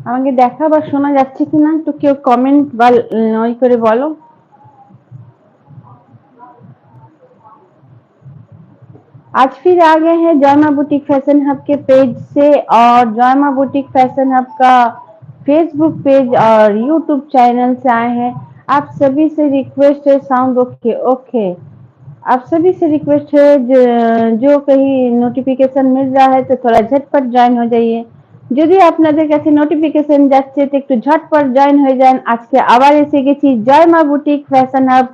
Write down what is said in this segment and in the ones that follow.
আমাকে দেখা বা শোনা যাচ্ছে কিনা একটু কেউ কমেন্ট বা ওই করে বলো। आज फिर आ गए हैं जयमा बुटीक फैशन हब के पेज से, और जयमा बुटीक फैशन हब का फेसबुक पेज और यूट्यूब चैनल से आए हैं। आप सभी से रिक्वेस्ट है, साउंड ओके ओके, आप सभी से रिक्वेस्ट है जो कहीं नोटिफिकेशन मिल रहा है तो थोड़ा झटपट ज्वाइन हो जाइए। যদি আপনাদের কাছে নোটিফিকেশন যাচ্ছে তো একটু ঝটপট জয়েন হয়ে যান। আজকে আবার এসে গেছি Joyma boutique fashion hub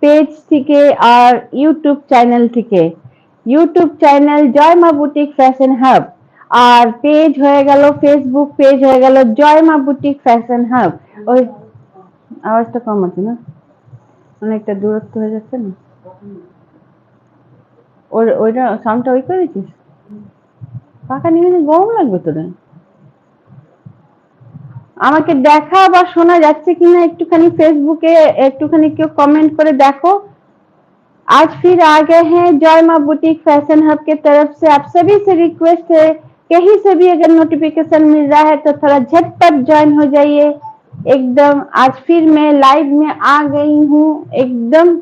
page থেকে আর ইউটিউব চ্যানেল থেকে। YouTube channel Joyma boutique fashion hub, আর পেজ হয়ে গেল ফেসবুক পেজ হয়ে গেল জয়মা বুটিক ফ্যাশন হাব। ওই আওয়াজটা কম আছে না, অনেকটা দূরত্ব হয়ে যাচ্ছে না। ওইটা সাউন্ডটা ওই করেছিস, পাকা নিয়ে গরম লাগবে তোদের। আমাকে দেখা বা শোনা যাচ্ছে কিনা একটুখানি ফেসবুকে একটুখানি কেউ कमेंट করে देखो। आज फिर आ गए हैं जयमा बुटीक फैशन हब के तरफ से। आप सभी से रिक्वेस्ट है, कहीं से भी अगर नोटिफिकेशन मिल रहा है तो थोड़ा झटपट ज्वाइन हो जाइए। एकदम आज फिर मैं लाइव में आ गई हूँ एकदम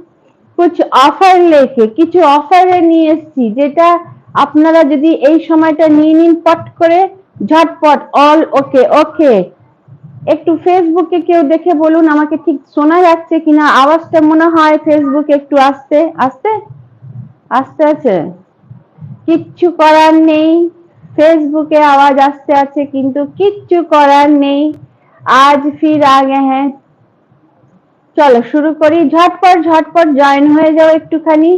कुछ ऑफर लेके, কিছু অফারে নিয়ে এসেছি যেটা আপনারা যদি এই সময়টা নিয়ে নিন পট করে ঝটপট। অল ওকে ওকে, একটু ফেসবুকে কেউ দেখে বলুন আমাকে ঠিক শোনা যাচ্ছে কিনা। আওয়াজটা মনে হয় ফেসবুকে একটু আস্তে আস্তে আস্তে আছে, কিচ্ছু করার নেই। ফেসবুকে আওয়াজ আসতে আছে কিন্তু কিচ্ছু করার নেই। आज फिर आ गए हैं, चलो शुरू करी। झटपट झटपट ज्वाइन हो जाओ, একটুখানি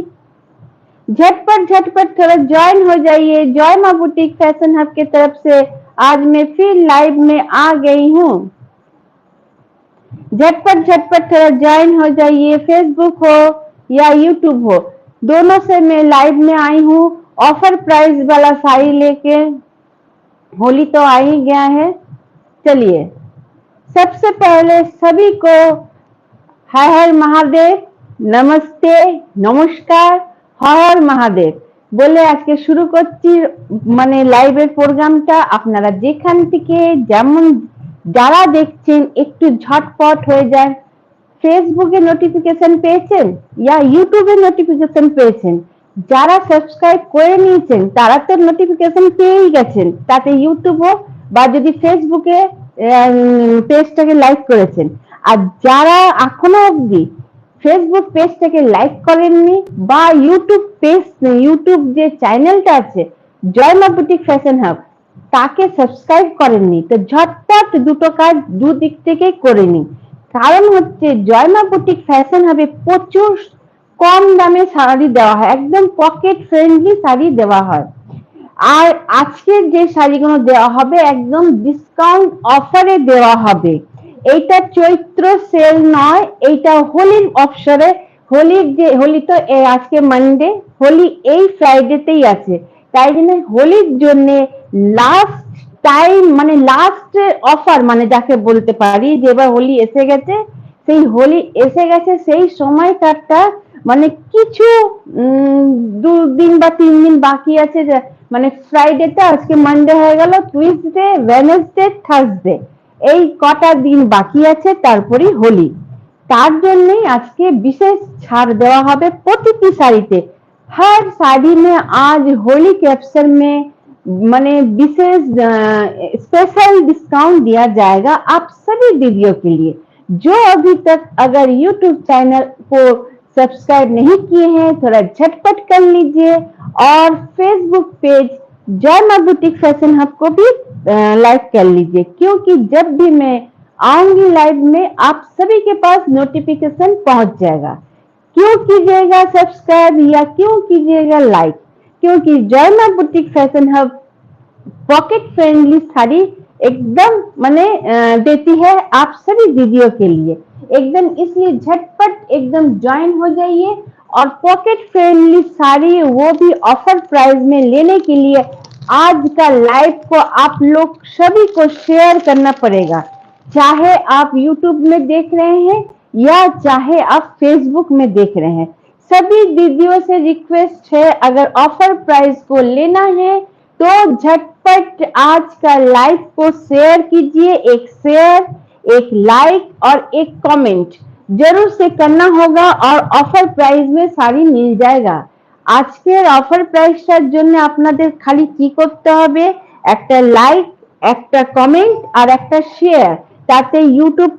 झटपट झटपट थोड़ा ज्वाइन हो जाइए। जयमा बुटीक फैशन हब की तरफ से आज मैं फिर लाइव में आ गई हूँ। झटपट झटपट थोड़ा ज्वाइन हो जाइए, फेसबुक हो या यूट्यूब हो, दोनों से मैं लाइव में आई हूँ ऑफर प्राइस वाला साड़ी लेके। होली तो आ ही गया है, चलिए सबसे पहले सभी को हर हर महादेव, नमस्ते, नमस्कार, हर हर महादेव বলে আজকে শুরু করছি মানে লাইভের প্রোগ্রামটা। আপনারা যেখান থেকে যেমন যারা দেখছেন একটু ঝটপট হয়ে যান। ফেসবুকে নোটিফিকেশন পেয়েছেন या ইউটিউবে নোটিফিকেশন পেয়েছেন, যারা সাবস্ক্রাইব করে নিয়েছেন তারা তো নোটিফিকেশন পেয়েই গেছেন, তাতে ইউটিউব হোক বা যদি ফেসবুকে পেজটাকে লাইক করেছেন। আর যারা এখনো অবধি ফেসবুক পেজটাকে লাইক করেননি বা ইউটিউব যে চ্যানেলটা আছে জয়মা বুটিক ফ্যাশন হাব তাকে সাবস্ক্রাইব করেননি তো ঝটপট দুটো কাজ দুদিক থেকে করে নিন। কারণ হচ্ছে জয়মা বুটিক ফ্যাশন হাবে প্রচুর কম দামে শাড়ি দেওয়া হয়, একদম পকেট ফ্রেন্ডলি শাড়ি দেওয়া হয়। আর আজকের যে শাড়িগুলো দেওয়া হবে একদম ডিসকাউন্ট অফারে দেওয়া হবে। এইটা চৈত্র সেল নয়, এইটা হোলির অফারে। হোলির যে হোলি তো আজকে মানডে, হোলি এই ফ্রাইডেতেই আছে, তাই জন্য হোলির জন্য লাস্ট টাইম মানে লাস্ট অফার মানে যাকে বলতে পারি যে এবার হোলি এসে গেছে, সেই হোলি এসে গেছে সেই সময়টা মানে কিছু 2 দিন বা 3 দিন বাকি আছে। মানে ফ্রাইডেটা আজকে মানডে হয়ে গেল, টুইসডে, ওয়েডনেসডে, থার্সডে, এই কটা দিন বাকি আছে তারপরেই হোলি। তার জন্যই আজকে বিশেষ ছাড় দেওয়া হবে প্রতিটি শাড়িতে। हर साड़ी में आज होली के अवसर में माने विशेष स्पेशल डिस्काउंट दिया जाएगा आप सभी दीदियों के लिए। जो अभी तक अगर YouTube चैनल को सब्सक्राइब नहीं किए हैं थोड़ा झटपट कर लीजिए, और Facebook page Joyma boutique fashion hub को भी लाइक कर लीजिए, क्योंकि जब भी मैं आऊंगी लाइव में आप सभी के पास नोटिफिकेशन पहुंच जाएगा। क्यों कीजिएगा सब्सक्राइब या क्यों कीजिएगा लाइक, क्योंकि Joyma boutique fashion hub pocket friendly sari एकदम माने देती है आप सभी दीदियों के लिए एकदम। इसलिए झटपट एकदम ज्वाइन हो जाइए, और पॉकेट फ्रेंडली साड़ी वो भी ऑफर प्राइस में लेने के लिए आज का लाइव को आप लोग सभी को शेयर करना पड़ेगा। चाहे आप YouTube में देख रहे हैं या चाहे आप फेसबुक में देख रहे हैं, सभी दीदियों से रिक्वेस्ट है अगर ऑफर प्राइस को लेना है तो झटपट फटाफट आज का लाइव को शेयर कीजिए। एक शेयर, एक लाइक और एक कमेंट जरूर से करना होगा और ऑफर प्राइस में শাড়ি মিল जाएगा। আজকের অফার প্রাইসটার জন্য আপনাদের খালি কি করতে হবে, একটা লাইক, একটা কমেন্ট আর একটা শেয়ার। তাতে ইউটিউব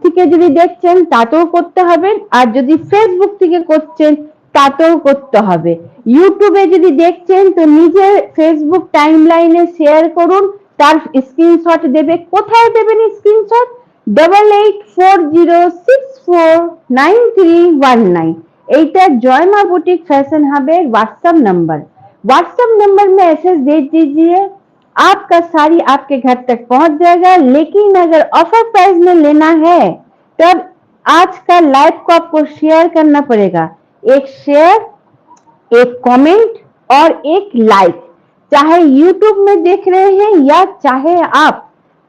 থেকে যদি দেখছেন তাতেও করতে হবে, আর যদি ফেসবুক থেকে করছেন তাতেও করতে হবে। ইউটিউবে যদি দেখছেন তো নিজের ফেসবুক টাইমলাইনে শেয়ার করুন, তার স্ক্রিনশট দেবে। কোথায় দেবেন স্ক্রিনশট? 8840649319। এইটা Joyma boutique fashion hub WhatsApp number. WhatsApp number में मैसेज दे दीजिए, आपका साड़ी आपके घर तक पहुंच जाएगा। लेकिन अगर ऑफर प्राइस में लेना है तब आज का लाइव को आपको शेयर करना पड़ेगा। एक शेयर, एक कमेंट और एक लाइक, चाहे यूट्यूब में देख रहे हैं या चाहे आप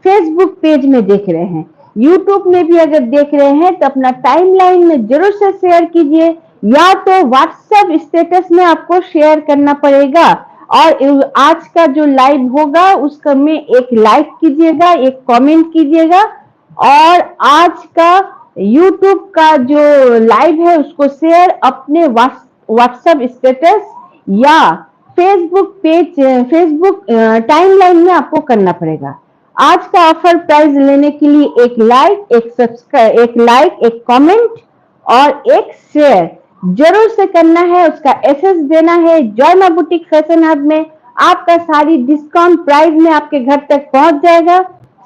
फेसबुक पेज में देख रहे हैं। यूट्यूब में भी अगर देख रहे हैं तो अपना टाइमलाइन में जरूर से शेयर कीजिए, या तो व्हाट्सएप स्टेटस में आपको शेयर करना पड़ेगा। और आज का जो लाइव होगा उसका में एक लाइक कीजिएगा, एक कमेंट कीजिएगा, और आज का यूट्यूब का जो लाइव है उसको शेयर अपने व्हाट्सएप स्टेटस या फेसबुक पेज, फेसबुक टाइमलाइन में आपको करना पड़ेगा। आज का ऑफर प्राइस लेने के लिए एक लाइक, एक सब्सक्राइब, एक लाइक, एक कमेंट और एक शेयर जरूर से करना है। उसका एसएस देना है। जॉयमा बुटीक फैशन हब में आपका साड़ी डिस्काउंट प्राइस में आपके घर तक पहुंच जाएगा।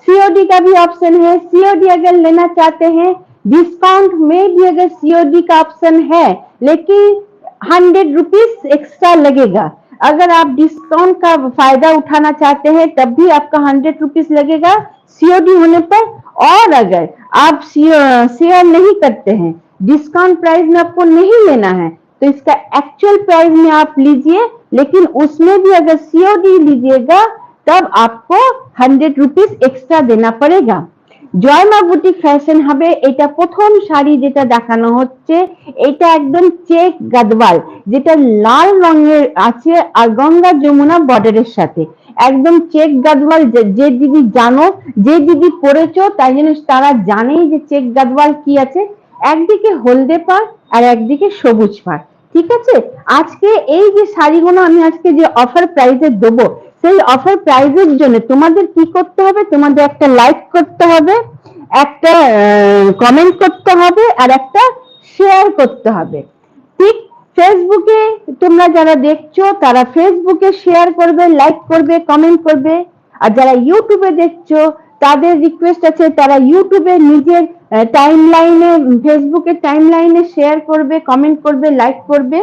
सीओडी का भी ऑप्शन है। सीओडी अगर लेना चाहते हैं, डिस्काउंट में भी अगर सीओडी का ऑप्शन है, लेकिन 100 रुपीज एक्स्ट्रा लगेगा। अगर आप डिस्काउंट का फायदा उठाना चाहते हैं तब भी आपका 100 रुपीज लगेगा सीओडी होने पर। और अगर आप शेयर नहीं करते हैं, डिस्काउंट प्राइस में आपको नहीं लेना है, तो इसका एक्चुअल प्राइस में आप लीजिए, लेकिन उसमें भी अगर सीओडी लीजिएगा तब आपको 100 रुपीज एक्स्ट्रा देना पड़ेगा। জয়মা বুটিক ফ্যাশন হবে এটা প্রথম শাড়ি যেটা দেখানো হচ্ছে, এটা একদম চেক গাদওয়াল, যেটা লাল রঙের আছে আর গঙ্গা যমুনা বর্ডারের সাথে একদম চেক গাদওয়াল। যে দিদি জানো, যে দিদি পরেছো তাই জন্য তারা জানেই যে চেক গাদওয়াল কি আছে। একদিকে হলদে পাড় আর একদিকে সবুজ পাড়, ঠিক আছে। আজকে এই যে শাড়িগুলো আমি আজকে যে অফার প্রাইসে দেবো, সেই অফার প্রাইসের জন্য তোমাদের কি করতে হবে, তোমাদের একটা লাইক করতে হবে, একটা কমেন্ট করতে হবে আর একটা শেয়ার করতে হবে। ঠিক ফেসবুকে তোমরা যারা দেখছো তারা ফেসবুকে শেয়ার করবে, লাইক করবে, কমেন্ট করবে। আর যারা ইউটিউবে দেখছো তাদের রিকোয়েস্ট আছে তারা ইউটিউবে নিজের টাইমলাইনে, ফেসবুকের টাইমলাইনে শেয়ার করবে, কমেন্ট করবে, লাইক করবে।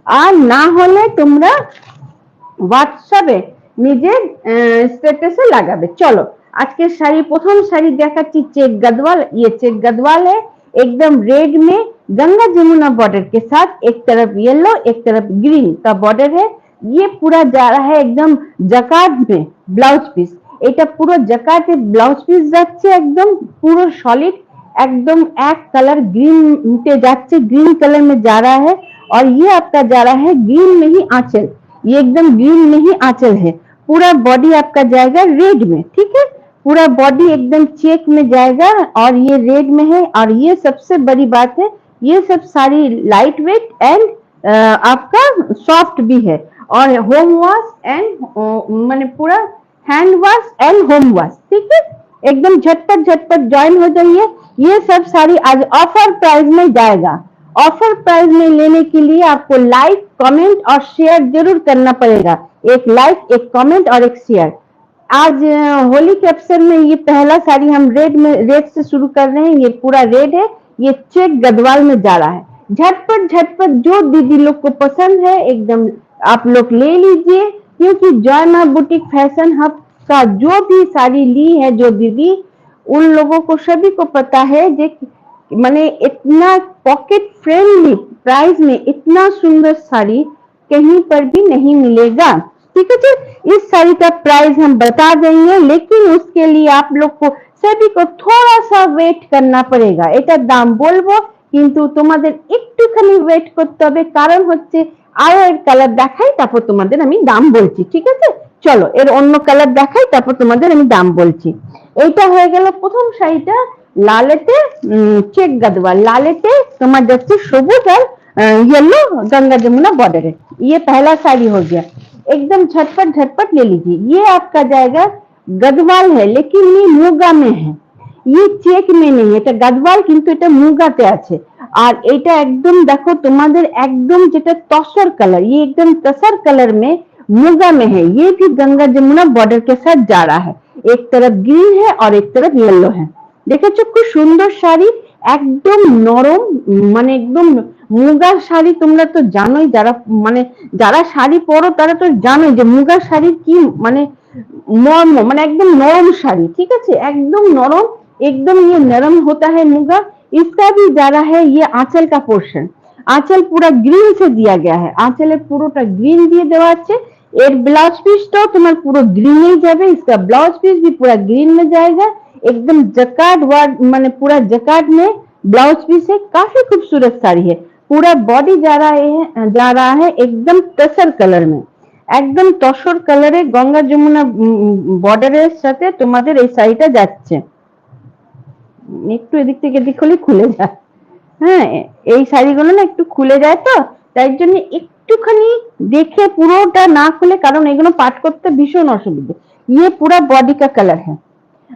আর না হলে তোমরা হোয়াটসঅ্যাপে নিজের स्टेटस लगाबे। चलो आज के शाड़ी, प्रथम शाड़ी देखाচ্ছি चेक गदवाल। ये चेक गदवाल है, एकदम रेड में गंगा जमुना बॉर्डर के साथ, एक तरफ येलो एक तरफ ग्रीन का बॉर्डर है। ये पूरा जा रहा है एकदम जकार्ड में ब्लाउज पीस। এটা পুরো জাকার্ডে ব্লাউজ পিস যাচ্ছে, একদম পুরো সলিড, एकदम एक कलर ग्रीन पे जाচ্ছে, ग्रीन कलर में जा रहा है। और ये आपका जा रहा है ग्रीन में ही आंचल, ये एकदम ग्रीन में ही आंचल है। पूरा बॉडी आपका जाएगा रेड में, ठीक है। पूरा बॉडी एकदम चेक में जाएगा और ये रेड में है। और ये सबसे बड़ी बात है, ये सब सारी लाइट वेट एंड आपका सॉफ्ट भी है। और होम वॉश एंड माने पूरा hand wash and home wash, ठीक है। एकदम झटपट झटपट ज्वाइन हो जाइए। ये सब सारी आज ऑफर प्राइस में जाएगा। ऑफर प्राइस में लेने के लिए आपको लाइक, कमेंट और शेयर जरूर करना पड़ेगा। एक लाइक, एक कमेंट और एक शेयर। आज होली के अवसर में ये पहला साड़ी हम रेड से शुरू कर रहे हैं। ये पूरा रेड है, ये चेक गदवाल में जा रहा है। झटपट झटपट जो दीदी लोग को पसंद है एकदम आप लोग ले लीजिए, क्योंकि जॉयमा बुटीक फैशन हब का जो भी साड़ी ली है जो दीदी, उन लोगों को सभी को पता है जे माने इतना पॉकेट फ्रेंडली प्राइस में इतना सुंदर साड़ी कहीं पर भी नहीं मिलेगा, ठीक है जी। इस साड़ी का प्राइस हम बता देंगे, लेकिन उसके लिए आप लोग को सभी को थोड़ा सा वेट करना पड़ेगा। एटार दाम बोलबो কিন্তু তোমাদের একটুখানি ওয়েট করতে হবে, কারণ হচ্ছে আরো এর কালার দেখাই, তারপর তোমাদের আমি দাম বলছি, ঠিক আছে? চলো এর অন্য কালার দেখাই, তারপর তোমাদের আমি দাম বলছি। এইটা হয়ে গেল প্রথম শাড়িটা, লালেতে চেক গাদওয়াল, लालेते তোমার যাচ্ছে সবুজ আর येलो गंगा जमुना बॉर्डर है। ये पहला साड़ी हो गया, एकदम झटपट झटपट ले लीजिए। ये आपका जाएगा गदवाल है, लेकिन ये मुगा में है, ये চেক में नहीं, এটা গাদওয়াল কিন্তু এটা মুগাতে আছে। আর এটা একদম দেখো তোমাদের একদম যেটা তসর কালার, ये एकदम तसर कलर में मुगा में है। ये भी गंगा जमुना बॉर्डर के साथ जा रहा है, एक तरफ ग्रीन है और एक तरफ येलो है। দেখেছো খুব সুন্দর শাড়ি, একদম নরম, মানে একদম মুগার শাড়ি তোমরা তো জানোই, যারা মানে যারা শাড়ি পরো তারা তো জানোই যে মুগার শাড়ি কি মানে মর্ম, মানে एकदम नरम শাড়ি, ঠিক আছে? एकदम नरम, एकदम ये नरम होता है मुगा। इसका भी जा रहा है ये आंचल का पोर्शन, आंचल पूरा ग्रीन से दिया गया है, आंचले পুরোটা গ্রিন দিয়ে দেওয়া আছে। এর ব্লাউজ পিসটাও তোমার পুরো গ্রিনেই যাবে, इसका ब्लाउज पीस भी पूरा ग्रीन में जाएगा, एकदम जकार्ड वर्क, माने पूरा जकार्ड में ब्लाउज पीस है। काफी खूबसूरत साड़ी है, पूरा बॉडी जा रहा है एकदम तसर कलर में, একদম তসর কালারে গঙ্গা যমুনা বর্ডারের সাথে তোমাদের এই শাড়িটা যাচ্ছে। একটু এদিক থেকে এদিক হলে খুলে যায়, হ্যাঁ এই শাড়িগুলো না একটু খুলে যায়, তো তাই জন্য একটুখানি দেখে পুরোটা না খুলে, কারণ এগুলো পাট করতে ভীষণ অসুবিধা। ये पूरा बॉडी का कलर है,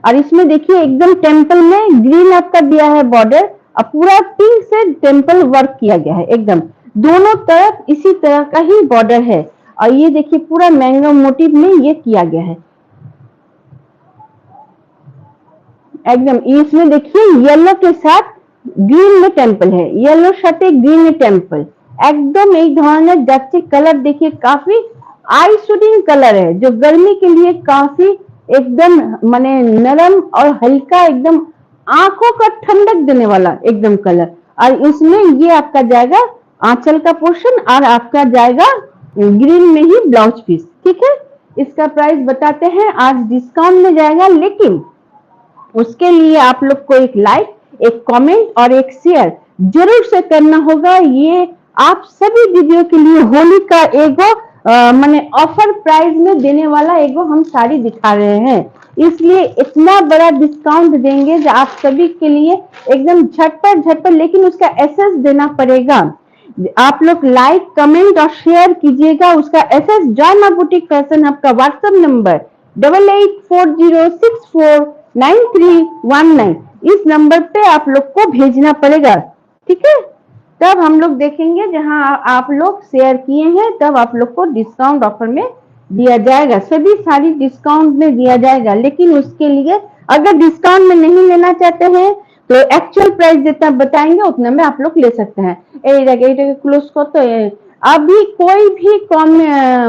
और इसमें देखिए एकदम टेम्पल में ग्रीन आपका दिया है बॉर्डर, और पूरा पिंक से टेम्पल वर्क किया गया है, एकदम दोनों तरफ इसी तरह का ही बॉर्डर है। और ये देखिए पूरा मैंगो मोटिव में ये किया गया है एकदम। इसमें देखिए येलो के साथ ग्रीन में टेम्पल है, येलो साथे ग्रीन में टेम्पल, एकदम एक धरনের যাচ্ছে कलर। देखिए काफी आई सूदिंग कलर है, जो गर्मी के लिए काफी एकदम माने नरम और हल्का, एकदम आंखों का ठंडक देने वाला एकदम कलर। और इसमें ये आपका जाएगा आंचल का पोर्शन, और आपका जाएगा ग्रीन में ही ब्लाउज पीस, ठीक है? इसका प्राइस बताते हैं, आज डिस्काउंट में जाएगा, लेकिन उसके लिए आप लोग को एक लाइक, एक कमेंट और एक शेयर जरूर से करना होगा। ये आप सभी दीदियों के लिए होली का एगो माने ऑफर प्राइस में देने वाला एगो हम साड़ी दिखा रहे हैं, इसलिए इतना बड़ा डिस्काउंट देंगे जो आप सभी के लिए एकदम झटपट झटपट, लेकिन उसका एसएस देना पड़ेगा। आप लोग लाइक कमेंट और शेयर कीजिएगा, उसका SS Joy my boutique fashion, आपका व्हाट्सएप नंबर 8840649319, इस नंबर पे आप लोग को भेजना पड़ेगा, ठीक है? तब हम लोग देखेंगे, जहां आप लोग शेयर किए हैं तब आप लोग को डिस्काउंट ऑफर में दिया जाएगा, सभी सारी डिस्काउंट में दिया जाएगा। लेकिन उसके लिए अगर डिस्काउंट में नहीं लेना चाहते हैं तो एक्चुअल प्राइस जितना बताएंगे उतना में आप लोग ले सकते हैं। क्लोज कर, तो अभी कोई भी कम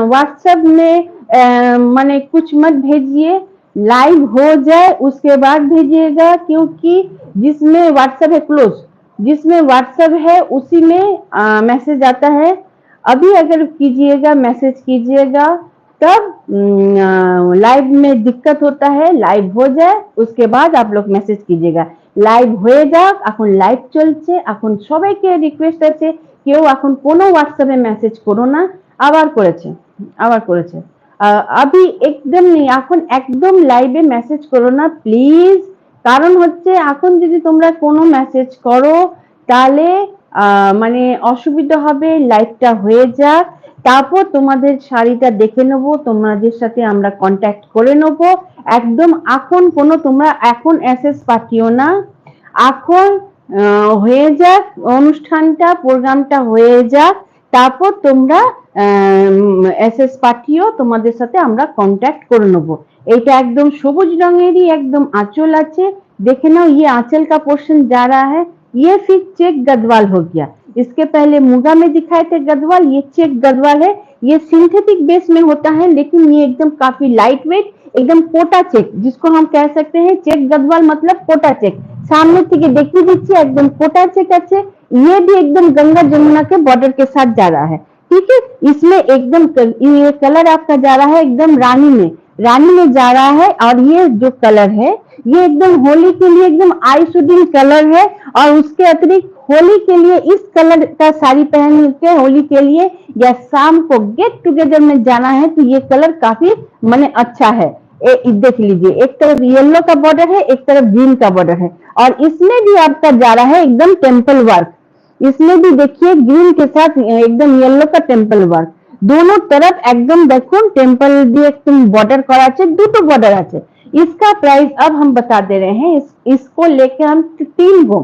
व्हाट्सएप में माने कुछ मत भेजिए, लाइव हो जाए उसके बाद भेजिएगा, क्योंकि जिसमें व्हाट्सएप है क्लोज, जिसमें व्हाट्सएप है उसी में मैसेज आता है। अभी अगर कीजिएगा मैसेज कीजिएगा तब लाइव में दिक्कत होता है, लाइव हो जाए उसके बाद आप लोग मैसेज कीजिएगा। লাইভ হয়ে যাক, এখন লাইভ চলছে, এখন সবাইকে রিকোয়েস্ট আছে কেউ এখন কোনো হোয়াটসঅ্যাপে মেসেজ করো না, আবার করেছে আবি একদম নেই, এখন একদম লাইভে মেসেজ করো না প্লিজ, কারণ হচ্ছে এখন যদি তোমরা কোনো মেসেজ করো তাহলে মানে অসুবিধা হবে, লাইভটা হয়ে যাক, তারপর তোমাদের শাড়িটা দেখে নেবো, তোমাদের সাথে আমরা কন্ট্যাক্ট করে নেবো। একদম এখন কোনো তোমরা এখন এসএস পাঠিও না, এখন হয়ে যাক অনুষ্ঠানটা, প্রোগ্রামটা হয়ে যাক, তারপর তোমরা এসএস পাঠিও, তোমাদের সাথে আমরা কন্ট্যাক্ট করে নেবো। এটা একদম সবুজ রঙেরই একদম आंचल আছে, देखे ना ये आंचल का पोर्शन जा रहा है, ये फिर चेक गदवाल हो गया। इसके पहले मुगा में दिखाए थे गदवाल, ये चेक गदवाल है, ये सिंथेटिक बेस में होता है, लेकिन ये एकदम काफी लाइट वेट, एकदम कोटा चेक जिसको हम कह सकते हैं, चेक गदवाल मतलब कोटा चेक। सामने থেকে দেখিয়ে দিচ্ছি একদম कोटा चेक আছে, ये भी एकदम गंगा जमुना के बॉर्डर के साथ जा रहा है, ठीक है? इसमें एकदम ये कलर आपका जा रहा है एकदम रानी में, रानी में जा रहा है। और ये जो कलर है ये एकदम होली के लिए एकदम आई सूदिंग कलर है। और उसके अतिरिक्त होली के लिए इस कलर का साड़ी पहन के होली के लिए या शाम को गेट टुगेदर में जाना है तो ये कलर काफी माने अच्छा है। देख लीजिए, एक तरफ येलो का बॉर्डर है, एक तरफ ग्रीन का बॉर्डर है। और इसमें भी आपका जा रहा है एकदम टेम्पल वर्क। इसमें भी देखिए ग्रीन के साथ एकदम येलो का टेम्पल वर्क, दोनों तरफ एकदम देखो टेम्पल भी एकदम बॉर्डर करा আছে, দুটো बॉर्डर আছে। इसका प्राइस अब हम बता दे रहे हैं। इसको लेके हम तीन गो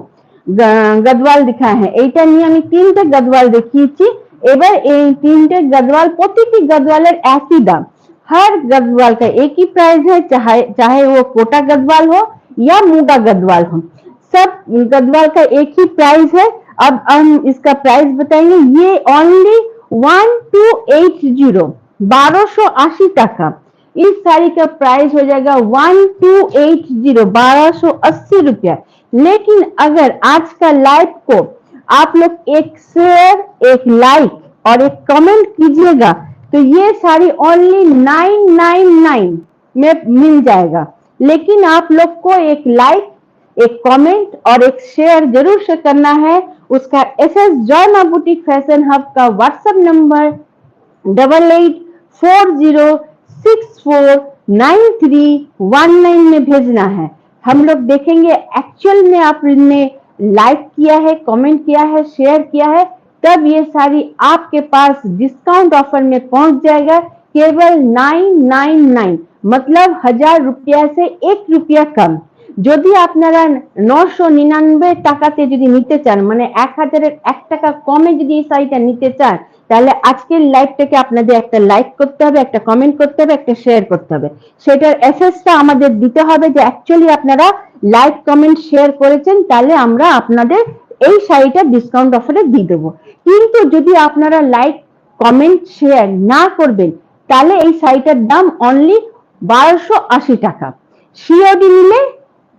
गदवाल दिखाए हैं। এইটা নিয়ে আমি তিনটে গদওয়াল দেখিয়েছি। এবার এই তিনটে গদওয়াল প্রতিটি গদওয়ালের একই দাম। हर गदवाल का एक ही प्राइस है, चाहे वो कोटा गदवाल हो या मूगा गदवाल हो, सब गदवाल का एक ही प्राइस है। अब हम इसका प्राइस बताएंगे। ये ओनली 1280 1280 টাকা। इस साड़ी का प्राइस हो जाएगा 1280 1280 रुपया। लेकिन अगर आज का लाइव को आप लोग एक शेयर, एक लाइक और एक कमेंट कीजिएगा तो ये साड़ी ओनली 999 में मिल जाएगा। लेकिन आप लोग को एक लाइक, एक कमेंट और एक शेयर जरूर से करना है। उसका SS जॉय मां बुटीक फैशन हब का व्हाट्सएप नंबर 8840649319 में भेजना है। हम लोग देखेंगे एक्चुअल में आपने लाइक किया है, कमेंट किया है, शेयर किया है, तब ये साड़ी आपके पास डिस्काउंट ऑफर में पहुंच जाएगा केवल 999, मतलब 1000 रुपया से 1 रुपया कम। যদি আপনারা 999 টাকাতে যদি নিতে চান, মানে 1000-এর 1 টাকা কমে যদি এই শাড়িটা নিতে চান, তাহলে আজকের লাইভটাকে আপনাদের একটা লাইক করতে হবে, একটা কমেন্ট করতে হবে, একটা শেয়ার করতে হবে। সেটার এসএসটা আমাদের দিতে হবে যে অ্যাকচুয়ালি আপনারা লাইক, কমেন্ট, শেয়ার করেছেন, তাহলে আমরা আপনাদের এই শাড়িটা ডিসকাউন্ট অফারে দিয়ে দেবো। কিন্তু যদি আপনারা লাইক, কমেंट, शेयर ना করবেন তাহলে এই শাড়িটার দাম অনলি 1280 টাকা, सीओडी मिले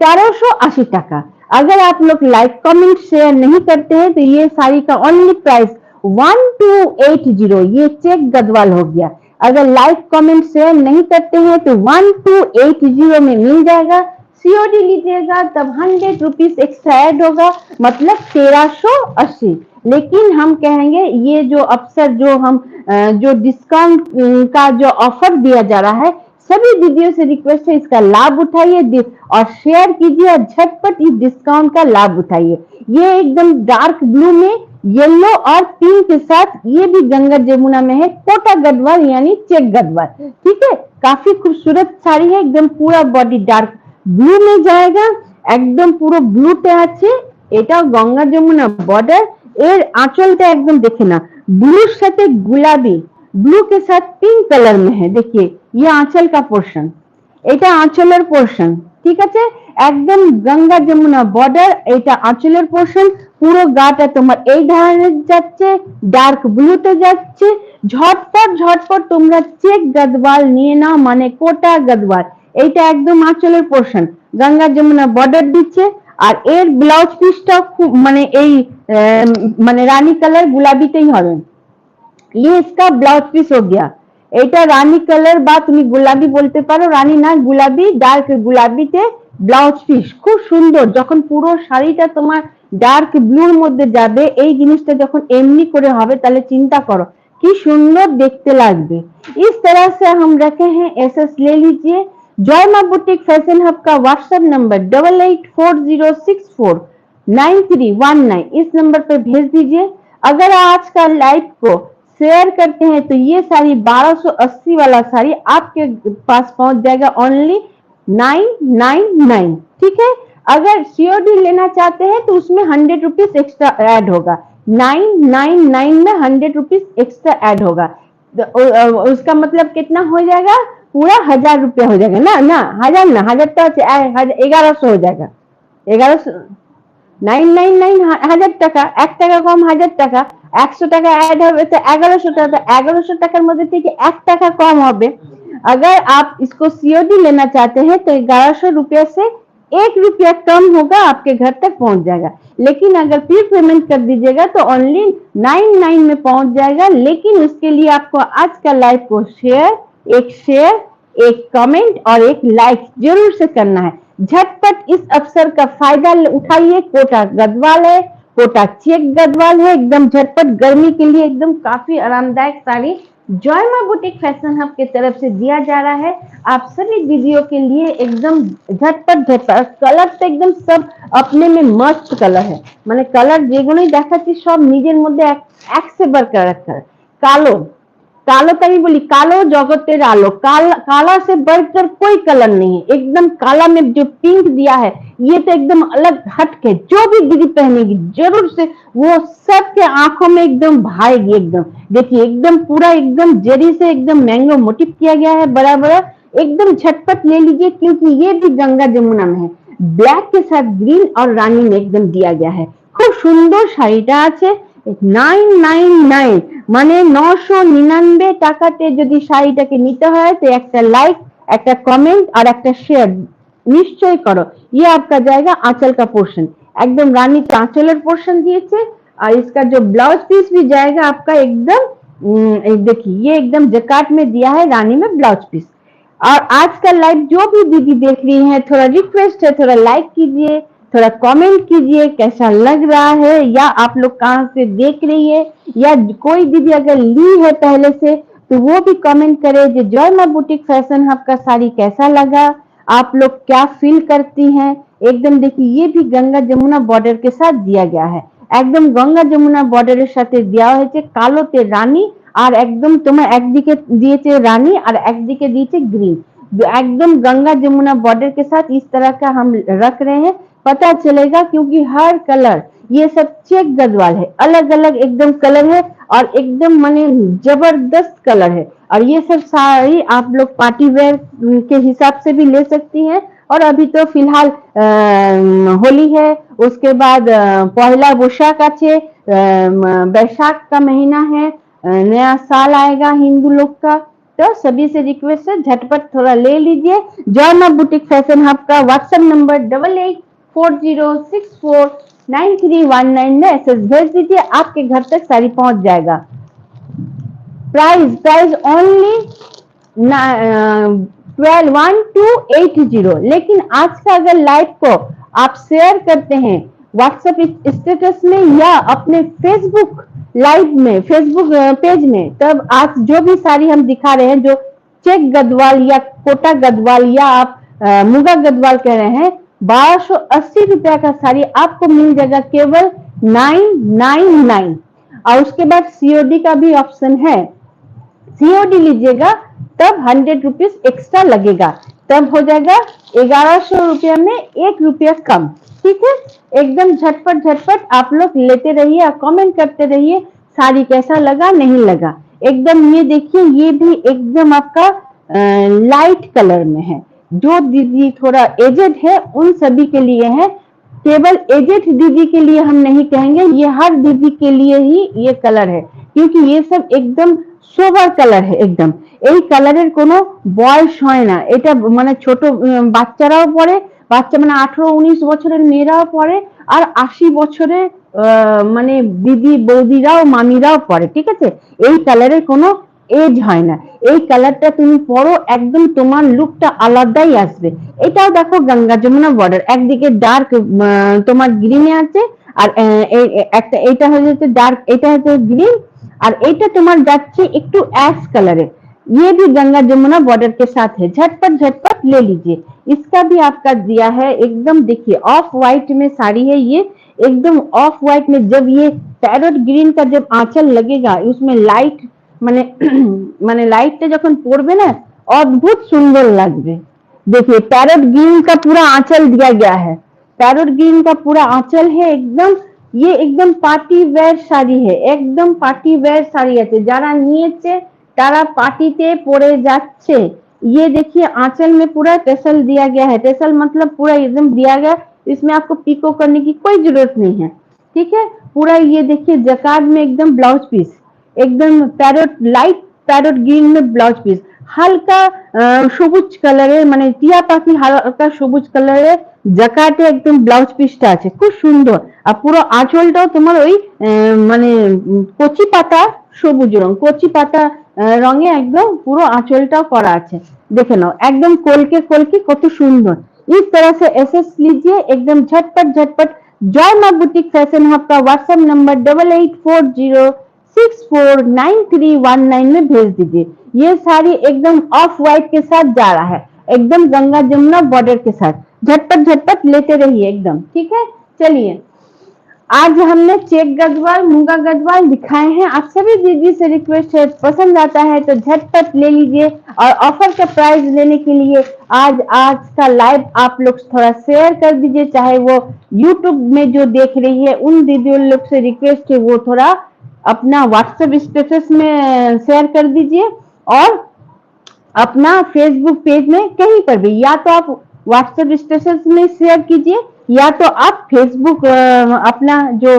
1380 টাকা। अगर आप लोग लाइक, कमेंट, शेयर नहीं करते हैं तो ये साड़ी का ओनली प्राइस 1280, ये चेक गदवाल हो गया। अगर लाइक, कमेंट, शेयर नहीं करते हैं तो 1280 में मिल जाएगा। सीओडी लीजिएगा तब 100 रुपीज एक्स्ट्रा ऐड होगा, मतलब 1380। लेकिन हम कहेंगे ये जो अवसर जो डिस्काउंट का जो ऑफर दिया जा रहा है, सभी दीदियों से रिक्वेस्ट है इसका लाभ उठाइए और शेयर कीजिए और झटपट इस डिस्काउंट का लाभ उठाइए। ये एकदम डार्क ब्लू में येलो और पिंक के साथ, ये भी गंगा जमुना में है, कोटा गदवाल यानी चेक गदवाल। ठीक है, काफी खूबसूरत साड़ी है। एकदम पूरा बॉडी डार्क ब्लू में जाएगा, एकदम पूरा ब्लूতে আছে। এটা গঙ্গা যমুনা বর্ডার। এর আঁচলটা একদম দেখে না, ব্লুর সাথে गुलाबी, ब्लू के साथ पिंक कलर में है। देखिए ये आंचल का पोर्शन, এটা আঁচলের পোর্শন। ঠিক আছে, একদম গঙ্গা যমুনা বর্ডার, এটা আঁচলের পোর্শন। পুরো গাটা তোমার এই ধরনের যাচ্ছে, ডার্ক ব্লুতে যাচ্ছে। ঝটপট তোমরা চেক গদওয়াল নিয়ে নাও, মানে কোটা গদওয়াল। এইটা একদম আঁচলের পোর্শন, গঙ্গা যমুনা বর্ডার দিচ্ছে। আর এর ব্লাউজ পিসটা খুব মানে এই মানে রানী কালার গুলাবিতেই হবে। ये इसका ब्लाउज पीस हो गया। এটা রানী কালার বা তুমি গোলাপি বলতে পারো, রানী না গোলাপি, ডার্ক গোলাপিতে ব্লাউজ পিস খুব সুন্দর। যখন পুরো শাড়িটা তোমার ডার্ক ব্লুর মধ্যে যাবে, এই জিনিসটা যখন এমনি করে হবে তাহলে চিন্তা করো কি সুন্দর দেখতে লাগবে। इस तरह से हम रखे हैं, एसएस ले लीजिए। जॉय मां बुटीक फैशन हब का व्हाट्सएप नंबर 8840649319, इस नंबर पर भेज दीजिए। अगर आज का लाइव को शेयर करते हैं तो ये साड़ी 1280 वाला साड़ी आपके पास पहुंच जाएगा ओनली 999। ठीक है, अगर सीओडी लेना चाहते हैं तो उसमें 100 रुपीज एक्स्ट्रा ऐड होगा। 999 में 100 रुपीज एक्स्ट्रा ऐड होगा, तो उसका मतलब कितना हो जाएगा? पूरा 1000 रुपया हो जाएगा ना। 1000 तो 1100 हो जाएगा। 1100 999 1000 টাকা, 1 টাকা কম 1000 টাকা, 100 টাকা ऐड হবে তো 1100 টাকা। 1100 টাকার মধ্যে থেকে 1 টাকা কম হবে। अगर आप इसको सीओडी लेना चाहते हैं तो 1100 रुपया से 1 रुपया कम होगा, आपके घर तक पहुंच जाएगा। लेकिन अगर प्री पेमेंट कर दीजिएगा तो ओनली 99 में पहुंच जाएगा। लेकिन उसके लिए आपको आज का लाइव को एक शेयर, एक कमेंट और एक लाइक जरूर से करना है। झटपट इस अवसर का फायदा उठाइए। कोटा गढ़वाल है, कोटा चेक गढ़वाल है, एकदम झटपट गर्मी के लिए एकदम काफी आरामदायक साड़ी जॉय मां बुटीक फैशन हब की तरफ से दिया जा रहा है आप सभी दीदियों के लिए। एकदम झटपट झटपट कलर तो एकदम सब अपने में मस्त कलर है, মানে कलर যেগুলোই দেখাচ্ছি সব নিজের মধ্যে এক से बढ़कर रखा है। कालो कालो तभी बोली कालो जगतेर आलो, काला से बढ़कर कोई कलर नहीं है। एकदम काला में जो पिंक दिया है ये तो एकदम अलग हटके, जो भी दीदी पहनेगी जरूर से वो सबके आंखों में एकदम भाएगी। एकदम देखिए एकदम पूरा एकदम जरी से एकदम मैंगो मोटिव किया गया है बड़ा बड़ा। एकदम झटपट ले लीजिए क्योंकि ये भी गंगा जमुना में है। ब्लैक के साथ ग्रीन और रानी में एकदम दिया गया है। खूब सुंदर শাড়িটা আছে 999 মানে 999 টাকাতে যদি শাড়িটাকে নিতে হয় तो একটা লাইক একটা কমেंट और একটা शेयर निश्चय करो। ये आपका जाएगा आंचल का पोर्शन, एकदम रानी का आंचलेर पोर्शन दिए और इसका जो ब्लाउज पीस भी जाएगा आपका एकदम देखिए ये एकदम जकाट में दिया है रानी में ब्लाउज पीस। और आज का लाइव जो भी दीदी देख रही हैं थोड़ा रिक्वेस्ट है थोड़ा लाइक कीजिए, थोड़ा कमेंट कीजिए कैसा लग रहा है, या आप लोग कहाँ से देख रही है, या कोई दीदी अगर ली है पहले से तो वो भी कमेंट करे जो जॉय मां बुटीक फैशन हब का साड़ी कैसा लगा, आप लोग क्या फील करती हैं। एकदम देखिए ये भी गंगा जमुना बॉर्डर के साथ दिया गया है, एकदम गंगा जमुना बॉर्डर साथे দেওয়া হয়েছে কালোতে রানী আর একদম তোমার একদিকে দিয়েছে রানী আর একদিকে দিয়েছে ग्रीन, एकदम गंगा जमुना बॉर्डर के साथ इस तरह का हम रख रहे हैं। पता चलेगा क्योंकि हर कलर ये सब चेक गढ़वाल है, अलग अलग एकदम कलर है और एकदम माने जबरदस्त कलर है। और ये सब साड़ी आप लोग पार्टी वेयर के हिसाब से भी ले सकती हैं। और अभी तो फिलहाल होली है, उसके बाद पहला बोशाक আছে, बैशाख का महीना है, नया साल आएगा हिंदू लोग का। तो सभी से रिक्वेस्ट है झटपट थोड़ा ले लीजिए। जॉय मां बुटीक फैशन हब का व्हाट्सएप नंबर 8840649319 में एसएस भेज दीजिए, आपके घर तक साड़ी पहुंच जाएगा। Price only 1280। लेकिन आज का अगर लाइव को आप शेयर करते हैं व्हाट्सएप स्टेटस में या अपने फेसबुक लाइव में फेसबुक पेज में, तब आज जो भी साड़ी हम दिखा रहे हैं जो चेक गढ़वाल या कोटा गढ़वाल या आप मुगा गढ़वाल कह रहे हैं 1280 रुपया का साड़ी आपको मिल जाएगा केवल 999। और उसके बाद सीओडी का भी ऑप्शन है, सीओडी लीजिएगा तब 100 रुपीज एक्स्ट्रा लगेगा, तब हो जाएगा 1100 रुपया में 1 रुपया कम। ठीक है, एकदम झटपट झटपट आप लोग लेते रहिए और कमेंट करते रहिए साड़ी कैसा लगा नहीं लगा। एकदम ये देखिए ये भी एकदम आपका लाइट कलर में है। जो दीदी थोड़ा एजेड है उन सभी के लिए है, केवल एजेड दीदी के लिए हम नहीं कहेंगे, ये हर दीदी के लिए ही ये कलर है क्योंकि ये सब एकदम सोबर कलर है। एकदम এই কালারের কোনো বয়স হয় না, এটা মানে ছোট বাচ্চারাও পরে, বাচ্চা মানে 18-19 বছরের মেয়েরাও পরে আর 80 বছরের মানে দিদি বৌদিরাও মামিরাও পরে। ঠিক আছে, এই কালারের কোনো এজ হয় না, এই কালারটা তুমি পরো একদম তোমার লুকটা আলাদাই আসবে। এটাও দেখো গঙ্গা যমুনা বর্ডার, একদিকে ডার্ক তোমার গ্রিনে আছে আর একটা এটা হচ্ছে ডার্ক, এটা হচ্ছে গ্রিন और এটা তোমার যাচ্ছে একটু অ্যাশ কালারে। ये भी गंगा जमुना बॉर्डर के साथ है, झटपट झटपट ले लीजिए। इसका भी आपका दिया है एकदम देखिए ऑफ व्हाइट में साड़ी है, ये एकदम ऑफ व्हाइट में जब ये पैरोट ग्रीन का जब आंचल लगेगा उसमें लाइट माने माने लाइटটা যখন পড়বে না অদ্ভুত সুন্দর লাগবে। देखिए पैरोट ग्रीन का पूरा आंचल दिया गया है, पैरोट ग्रीन का पूरा आंचल है एकदम। ये एकदम पार्टी वेयर শাড়ি है, एकदम पार्टी वेयर শাড়ি আছে, যারা নিয়েছে तारा पार्टीते पड़े जाच्छे। ये देखिए आंचल में पूरा टेसल दिया गया है, टेसल मतलब पूरा एकदम दिया गया, इसमें आपको पीको करने की कोई जरूरत नहीं है। ठीक है, पूरा ये देखिए जकार्ड में एकदम ब्लाउज पीस एकदम पैरोट लाइट पैरोट ग्रीन में ब्लाउज पीस, হালকা সবুজ কালারের মানে টিয়া পাখি হালকা সবুজ কালারের জাকার্ডে একদম ব্লাউজ পিসটা আছে, খুব সুন্দর। আর পুরো আঁচলটাও তোমার ওই মানে কচি পাতা সবুজ রং, কচি পাতা রঙে একদম পুরো आंचलটাও করা আছে। দেখে नाओ एकदम खोल के कत सुंदर। इस तरह से एसएस लीजिए एकदम झटपट झटपट। जय मां बुटीक फैशन हब का व्हाट्सएप नंबर 8840649319 में भेज दीजिए। ये साड़ी एकदम ऑफ व्हाइट के साथ जा रहा है, एकदम गंगा जमुना बॉर्डर के साथ। झटपट झटपट लेते रहिए एकदम, ठीक है। चलिए, आज हमने चेक गजवाल, मूंगा गजवाल दिखाए हैं। आप सभी दीदी से रिक्वेस्ट है, पसंद आता है तो झटपट ले लीजिए। और ऑफर का प्राइस लेने के लिए आज का लाइव आप लोग थोड़ा शेयर कर दीजिए, चाहे वो यूट्यूब में जो देख रही है उन दीदियों लोग से रिक्वेस्ट है वो थोड़ा अपना व्हाट्सएप स्टेटस में शेयर कर दीजिए, और अपना फेसबुक पेज में कहीं पर भी, या तो आप व्हाट्सएप स्टेटस में शेयर कीजिए, या तो आप फेसबुक अपना जो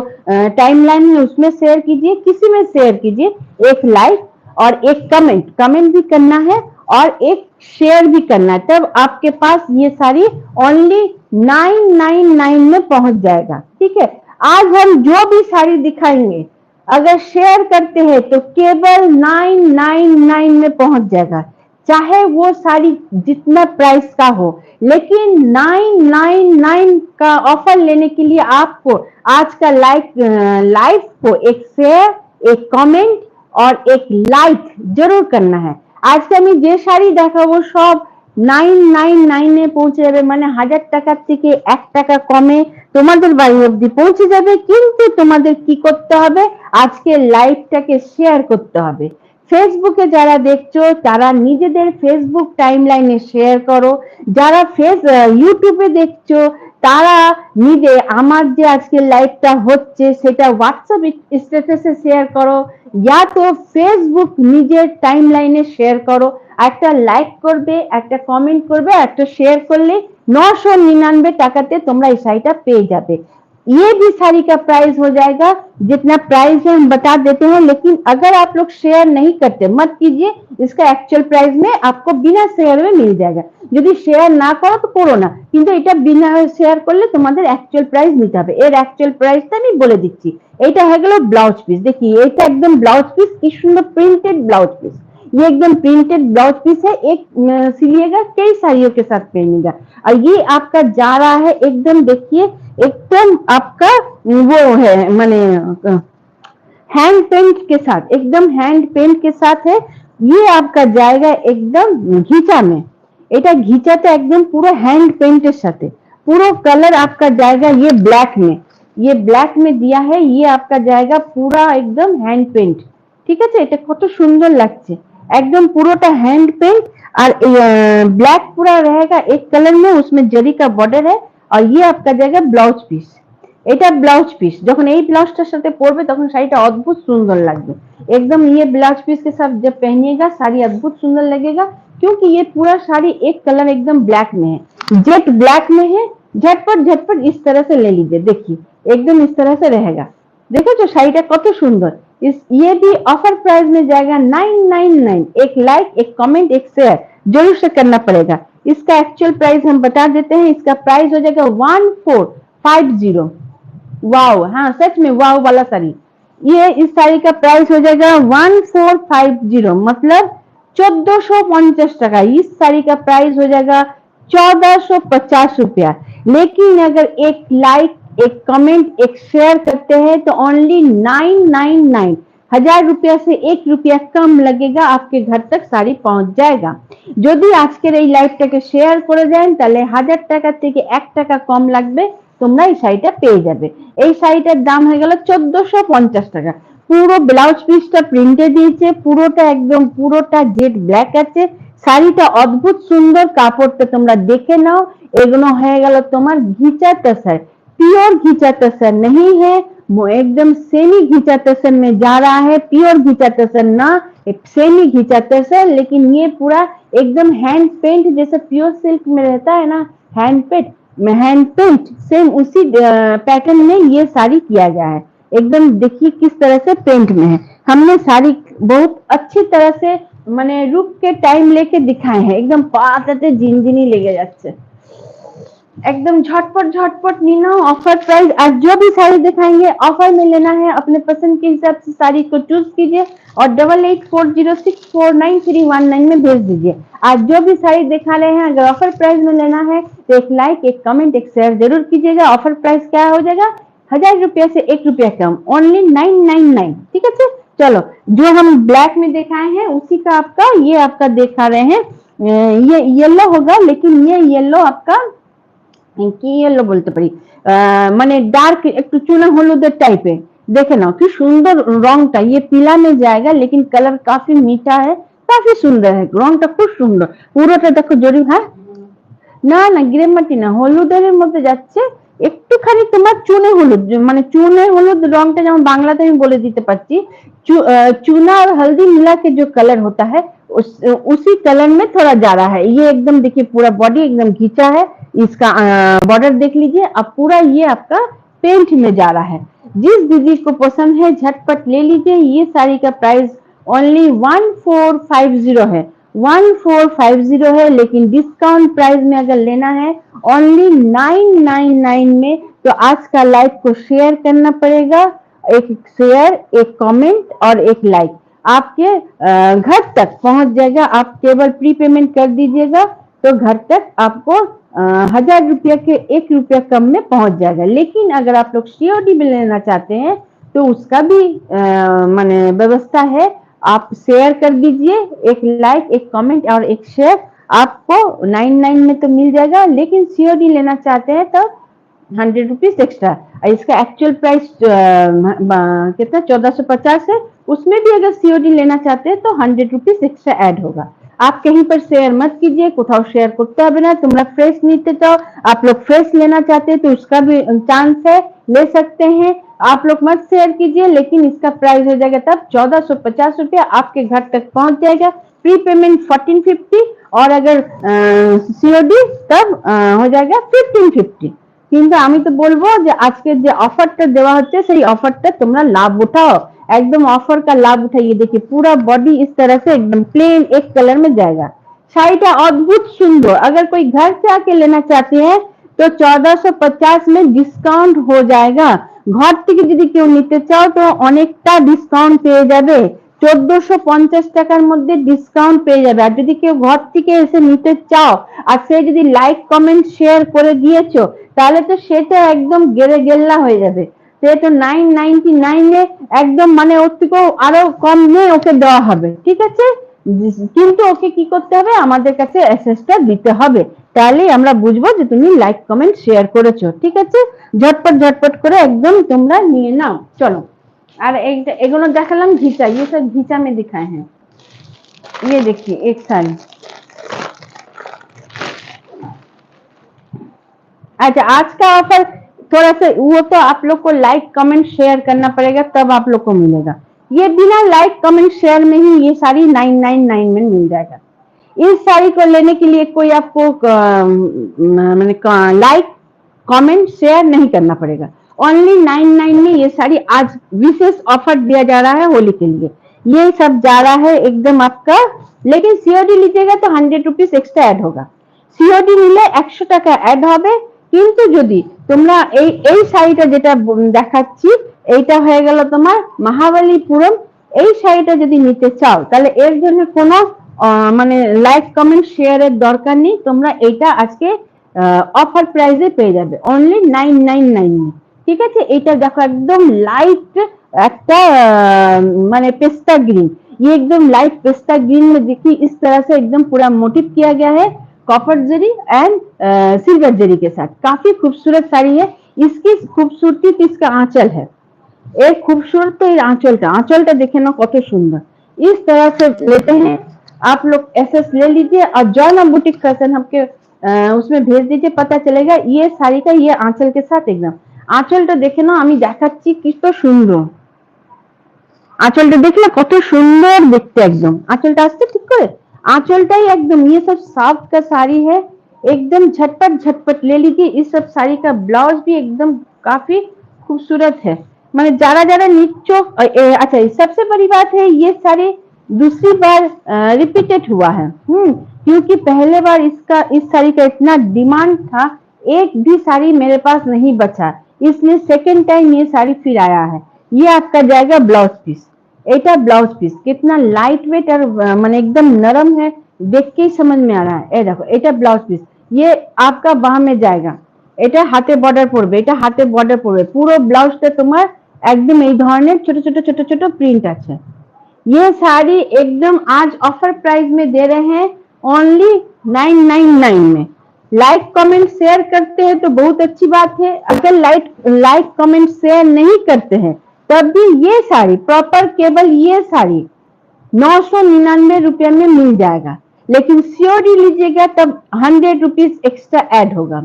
टाइमलाइन है उसमें शेयर कीजिए, किसी में शेयर कीजिए। एक लाइक और एक कमेंट भी करना है, और एक शेयर भी करना है, तब आपके पास ये सारी ओनली 999 में पहुंच जाएगा, ठीक है। आज हम जो भी साड़ी दिखाएंगे अगर शेयर करते हैं तो केवल 999 में पहुंच जाएगा, चाहे वो साड़ी जितना प्राइस का हो। लेकिन 999 का ऑफर लेने के लिए आपको आज का लाइव को एक शेयर, एक कमेंट और एक लाइक जरूर करना है। আজকে আমি যে শাড়ি দেখাবো সব 999 এ পৌঁছে যাবে, মানে 1000 টাকার থেকে 1 টাকা কমে তোমাদের বাড়ি অবধি পৌঁছে যাবে। কিন্তু তোমাদের কি করতে হবে, আজকে লাইভটাকে শেয়ার করতে হবে। ফেসবুকে যারা দেখছো তারা নিজেদের ফেসবুক টাইমলাইনে শেয়ার করো, যারা ইউটিউবে দেখছো তারা নিজে আমার যে আজকে লাইভটা হচ্ছে সেটা হোয়াটসঅ্যাপ স্ট্যাটাসে শেয়ার করো, या तो ফেসবুক নিজের টাইমলাইনে শেয়ার করো। একটা লাইক করবে, একটা কমেন্ট করবে, একটা শেয়ার করলে 999 টাকাতে তোমরা এই শাড়িটা পেয়ে যাবে। ये भी साड़ी का प्राइस हो जाएगा, जितना प्राइस है हम बता देते हैं। लेकिन अगर आप लोग शेयर नहीं करते मत कीजिए, इसका एक्चुअल प्राइस में आपको बिना शेयर में मिल जाएगा। यदि शेयर ना करो तो करो ना, কিন্তু এটা বিনা শেয়ার করলে তোমাদের অ্যাকচুয়াল প্রাইস নিতে হবে। এর অ্যাকচুয়াল প্রাইসটা আমি বলে দিচ্ছি। এটা হয়ে গেল ব্লাউজ পিস, देखिए এটা एकदम ब्लाउज पीस, की सुंदर प्रिंटेड ब्लाउज पीस। ये एकदम प्रिंटेड ब्लाउज पीस है, एक सिलिएगा कई साड़ियों के साथ पहनिएगा। और ये आपका जा रहा है एकदम, देखिए एकदम आपका वो है माने हैंड पेंट के साथ, एकदम हैंड पेंट के साथ है। ये आपका जाएगा एकदम घिचा में, এটা ঘিচাতে একদম পুরো হ্যান্ড পেন্টের সাথে। পুরো कलर आपका जाएगा ये ब्लैक में, ये ब्लैक में दिया है, ये आपका जाएगा पूरा एकदम हैंड पेंट, ঠিক আছে। এটা কত সুন্দর লাগছে, एकदम পুরোটা हैंड पेंट। और ब्लैक पूरा रहेगा एक कलर में, उसमें जरी का बॉर्डर है। और ये आपका जाएगा ब्लाउज পিস, এটা ব্লাউজ পিস। যখন এই ব্লাউজটার সাথে পরবে তখন শাড়িটা অদ্ভুত সুন্দর লাগবে। एकदम ये ब्लाउज पीस के साथ जब पहनिएगा साड़ी अद्भुत सुंदर लगेगा, क्योंकि ये पूरा साड़ी एक कलर एकदम ब्लैक में है, जेट ब्लैक में है। झटपट झटपट इस तरह से ले लीजिए, देखिए एकदम इस तरह से रहेगा। देखो जो শাড়িটা কত সুন্দর। ये भी ऑफर प्राइस में जाएगा 999। एक लाइक, एक कमेंट, एक शेयर जरूर से करना पड़ेगा। इसका एक्चुअल प्राइस हम बता देते हैं, इसका प्राइस हो जाएगा 1450। वाओ, हाँ सच में वाओ वाला साड़ी। ये इस साड़ी का प्राइस हो जाएगा 1450, मतलब 1450 টাকা। इस साड़ी का प्राइस हो जाएगा 1450 रुपया। लेकिन अगर एक लाइक, एक कमेंट, एक शेयर करते हैं तो ओनली 999, 1000 रुपया से 1 रुपया कम लगेगा, आपके घर तक साड़ी पहुंच जाएगा। যদি আজকের এই লাইভটাকে শেয়ার করে দেন তাহলে 1000 টাকা থেকে 1 টাকা কম লাগবে, তোমরা এই শাড়িটা পেয়ে যাবে। এই শাড়িটার দাম হয়ে গেল 1450 টাকা। পুরো ব্লাউজ পিসটা প্রিন্টে দিয়েছে, পুরোটা একদম পুরোটা জেড ব্ল্যাক আছে। শাড়িটা অদ্ভুত সুন্দর, কাপড়টা তোমরা দেখে নাও। এগুলো হয়ে গেল তোমার ঘিচা तसर, प्योर घिचा तसर नहीं है, वो एकदम सेमी घिचा तसर में जा रहा है। प्योर घिचा तसर ना, एक सेमी घिचा तसर, लेकिन ये पूरा एकदम हैंड पेंट जैसे प्योर सिल्क में रहता है ना, हैंड पेंट सेम उसी पैटर्न में ये साड़ी किया गया है। एकदम देखिए किस तरह से पेंट में है। हमने साड़ी बहुत अच्छी तरह से माने रुक के टाइम लेके दिखाए हैं, एकदम पाताते झिनझिनी लेगे যাচ্ছে। एकदम झटपट झटपट लेना, ऑफर प्राइस। आज जो भी साड़ी दिखाएंगे ऑफर में लेना है, अपने पसंद के हिसाब से साड़ी को चूज कीजिए और 8840649319 में भेज दीजिए। आज जो भी साड़ी दिखा रहे हैं अगर ऑफर प्राइस में लेना है तो एक लाइक, एक कमेंट, एक शेयर जरूर कीजिएगा। ऑफर प्राइस क्या हो जाएगा, 1000 रुपया से 1 रुपया कम, ओनली 999। ठीक है, चलो जो हम ब्लैक में दिखाए हैं उसी का आपका ये आपका दिखा रहे हैं, ये येलो होगा, लेकिन ये येलो आपका কি येलो বলতে পারি, মানে डार्क একটু चूना হলুদের टाइप देखे ना कि सुंदर रंगটা, ये पीला में जाएगा लेकिन कलर काफी मीठा है, काफी सुंदर है, रंगটা খুব সুন্দর। পুরোটা দেখো জরি। হ্যাঁ, না না গ্রে মাটি না, হলুদের মধ্যে যাচ্ছে একটুখানি তোমার চুনে হলুদ, মানে চুনে হলুদ রংটা যেমন বাংলাতে আমি বলে দিতে पारছি, चूना और हल्दी मिला के जो कलर होता है उसी कलर में थोड़ा जा रहा है। ये एकदम देखिए पूरा बॉडी एकदम खींचा है, इसका बॉर्डर देख लीजिए। अब पूरा ये आपका पेंट में जा रहा है। जिस दीदी को पसंद है झटपट ले लीजिए। ये साड़ी का प्राइस ओनली 1450 है, 1450 है, लेकिन डिस्काउंट प्राइस में अगर लेना है ओनली 999 में, तो आज का लाइव को शेयर करना पड़ेगा। एक शेयर, एक कमेंट और एक लाइक आपके घर तक पहुंच जाएगा। आप केवल प्री पेमेंट कर दीजिएगा तो घर तक आपको 1000 रुपया के 1 रुपया कम में पहुंच जाएगा। लेकिन अगर आप लोग सीओडी में लेना चाहते हैं तो उसका भी माने व्यवस्था है। आप शेयर कर दीजिए, एक लाइक, एक कमेंट और एक शेयर, आपको 99 में तो मिल जाएगा। लेकिन सीओडी लेना चाहते हैं तो 100 रुपीज एक्स्ट्रा। इसका एक्चुअल प्राइस कितना 1450 है, उसमें भी अगर सीओडी लेना चाहते हैं तो 100 रुपीज एक्स्ट्रा ऐड होगा। आप कहीं पर शेयर मत कीजिए, कोথাও शेयर করতে হবে না। তোমরা फ्रेश নিতে চাও, आप लोग फ्रेश लेना चाहते हैं तो उसका भी चांस है, ले सकते हैं। आप लोग मत शेयर कीजिए, लेकिन इसका प्राइस हो जाएगा तब 1450 रुपया, आपके घर तक पहुंच जाएगा। प्री पेमेंट 1450 और अगर सीओडी तब हो जाएगा 1550। কিন্তু আমি তো বলবো যে আজকে যে অফারটা দেওয়া হচ্ছে সেই অফারটা তোমরা লাভ उठाओ, एकदम ऑफर का लाभ उठाइए। देखिए पूरा बॉडी इस तरह से एकदम प्लेन एक कलर में जाएगा। शाड़ीटा अद्भुत सुंदर। अगर कोई घर से आके लेना चाहते हैं तो 1450 में डिस्काउंट हो जाएगा। घर থেকে যদি কেউ নিতে চাও তো অনেকটা ডিসকাউন্ট পেয়ে যাবে, 1450 টাকার মধ্যে ডিসকাউন্ট পেয়ে যাবে। আর যদি কেউ ঘর থেকে এসে নিতে চাও আর সে যদি লাইক কমেন্ট শেয়ার করে দিয়েছো তাহলে তো সেটা একদম গেরে গেল্লা হয়ে যাবে। তো 999 এ একদম মানে ওর থেকেও আরো কম নিয়ে ওকে দেওয়া হবে। ঠিক আছে, কিন্তু ওকে কি করতে হবে, আমাদের কাছে এসএসটা দিতে হবে, তাহলেই আমরা বুঝবো যে তুমি লাইক কমেন্ট শেয়ার করেছো। ঠিক আছে, ঝটপট ঝটপট করে একদম তোমরা নিয়ে নাও। চলো আর এগুলো দেখালাম ঘিচা, ये सब घिचा में दिखाए हैं। ये देखिए एक साड़ी। अच्छा, आज का ऑफर थोड़ा सा वो तो आप लोग को लाइक कमेंट शेयर करना पड़ेगा तब आप लोग को मिलेगा। ये बिना लाइक कमेंट शेयर में ही ये साड़ी 999 में मिल जाएगा। इस साड़ी को लेने के लिए कोई आपको मैंने लाइक कमेंट शेयर नहीं करना पड़ेगा। ओनली 99 में ये साड़ी आज विशेष ऑफर दिया जा रहा है होली के लिए। ये सब जा रहा है एकदम आपका। लेकिन सीओडी लीजिएगा तो 100 रुपीज एक्स्ट्रा ऐड होगा। सीओडी নিলে 100 টাকা অ্যাড হবে। কিন্তু যদি তোমরা এই শাড়িটা যেটা দেখাচ্ছি এইটা হয়ে গেল তোমার মহাবলীপুরম, এই শাড়িটা যদি নিতে চাও তাহলে এর জন্য কোনো মানে লাইক কমেন্ট শেয়ারের দরকার নেই। তোমরা এইটা আজকে অফার প্রাইসে পেয়ে যাবে ओनली 999 में। ঠিক আছে, এটা দেখো একদম লাইট একটা মানে पेस्ता ग्रीन, ये एकदम लाइट पेस्ता ग्रीन में देखिए इस तरह से एकदम पूरा मोटिव किया गया है कॉपर जरी एंड सिल्वर जरी के साथ। काफी खूबसूरत साड़ी है। इसकी खूबसूरती तो इसका आंचल है, एक खूबसूरत तो आंचलटा, आंचलटा देखे ना कत सुंदर। इस तरह से लेते हैं आप लोग, एसएस ले लीजिए और जॉयना बुटीक फैशन हमके उसमें भेज दीजिए, पता चलेगा। ये साड़ी का ये आंचल के साथ एकदम, आंचलटा देखे ना আমি দেখাচ্ছি কত সুন্দর। আঁচলটা দেখলে কত সুন্দর দেখতে, একদম আঁচলটা আসছে ঠিক করে, आंचलटाई एकदम। ये सब सॉफ्ट का साड़ी है, एकदम झटपट झटपट ले लीजिए। इस सब साड़ी का ब्लाउज भी एकदम काफी खूबसूरत है। मैंने जारा जारा नीचो। अच्छा, सबसे बड़ी बात है ये साड़ी दूसरी बार रिपीटेड हुआ है, क्योंकि पहले बार इस साड़ी का इतना डिमांड था, एक भी साड़ी मेरे पास नहीं बचा, इसलिए सेकेंड टाइम ये साड़ी फिर आया है। ये आपका जाएगा ब्लाउज पीस। এটা ब्लाउज पीस कितना लाइट वेट और माने एकदम नरम है, देख के ही समझ में आ रहा है। ये देखो এটা ब्लाउज पीस, ये आपका बाह में जाएगा, এটা হাতে বর্ডার পড়বে, এটা হাতে বর্ডার পড়বে, পুরো ব্লাউজটা তোমার একদম এই ধরনের ছোট ছোট ছোট ছোট প্রিন্ট আছে। ये साड़ी एकदम आज ऑफर प्राइस में दे रहे हैं ओनली 999 में। लाइक कमेंट शेयर करते हैं तो बहुत अच्छी बात है, अगर लाइक कमेंट शेयर नहीं करते हैं तब भी ये साड़ी प्रॉपर केवल ये साड़ी 999 रुपये में मिल जाएगा, लेकिन सीओडी लीजिएगा तब 100 रुपीज एक्स्ट्रा ऐड होगा।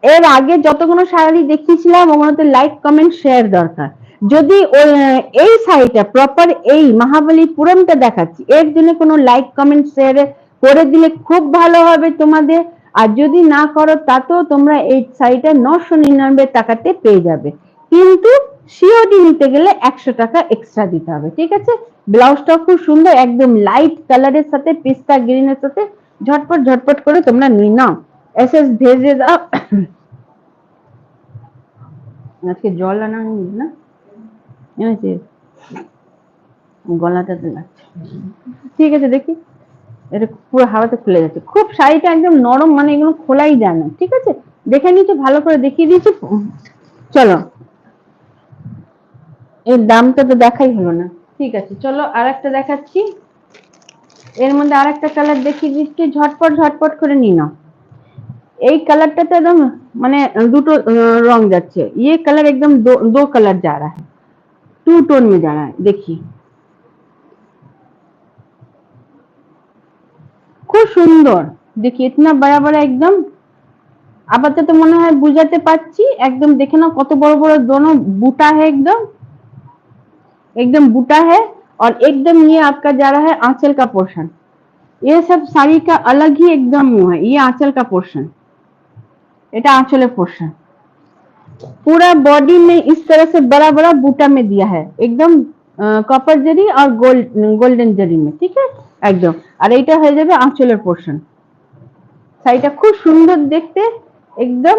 এর আগে যতগুলো শাড়ি দেখিয়েছিলাম ওগুলোতে লাইক কমেন্ট শেয়ার দরকার। যদি এই শাড়িটা প্রপার এই মহাবলীপুরমটা দেখাচ্ছি, এর জন্য কোনো লাইক কমেন্ট শেয়ার করে দিলে খুব ভালো হবে তোমাদের। আর যদি না করো তাতেও তোমরা এই শাড়িটা 999 টাকাতে পেয়ে যাবে, কিন্তু সিওডি নিতে গেলে 100 টাকা এক্সট্রা দিতে হবে, ঠিক আছে। ব্লাউজটা খুব সুন্দর, একদম লাইট কালারের সাথে পিস্তা গ্রিনের সাথে ঝটপট ঝটপট করে তোমরা নিয়ে নাও। এসএস ভেজে দাও। আজকে জল আনা হয়নি না, গলাটাতে লাগছে। ঠিক আছে, দেখি এটা পুরো হাওয়াতে খুলে যাচ্ছে, খুব শাড়িটা একদম নরম, মানে এগুলো খোলাই যায় না, ঠিক আছে। দেখে নিচ্ছি, ভালো করে দেখিয়ে দিচ্ছি। চলো, এর দামটা তো দেখাই হলো না, ঠিক আছে। চলো আর একটা দেখাচ্ছি, এর মধ্যে আর একটা কালার দেখিয়ে দিচ্ছি, ঝটপট ঝটপট করে নিয়ে নাও। এই कलरটা তো একদম মানে দুটো রং যাচ্ছে, ये कलर एकदम दो कलर जा रहा है, 2 टोन में जा रहा है। देखिए খুব সুন্দর, देखिए इतना बड़ा बड़ा एकदम। আপাতত মনে হয় বুঝাতে পারছি, একদম দেখে নাও কত বড় বড় दोनों बूटा है, एकदम एकदम बूटा है। और एकदम ये आपका जा रहा है आंचल का पोर्शन, ये सब साड़ी का अलग ही एकदम मुंह है। ये आंचल का पोर्शन, এটা आंचल पोर्शन, पूरा बॉडी में इस तरह से बड़ा बड़ा बूटा में दिया है, एकदम कॉपर जरी और गोल्डन जरी में, ठीक है একদম। আর এইটা হয়ে যাবে আঁচলের পোর্শন। শাড়িটা খুব সুন্দর দেখতে একদম।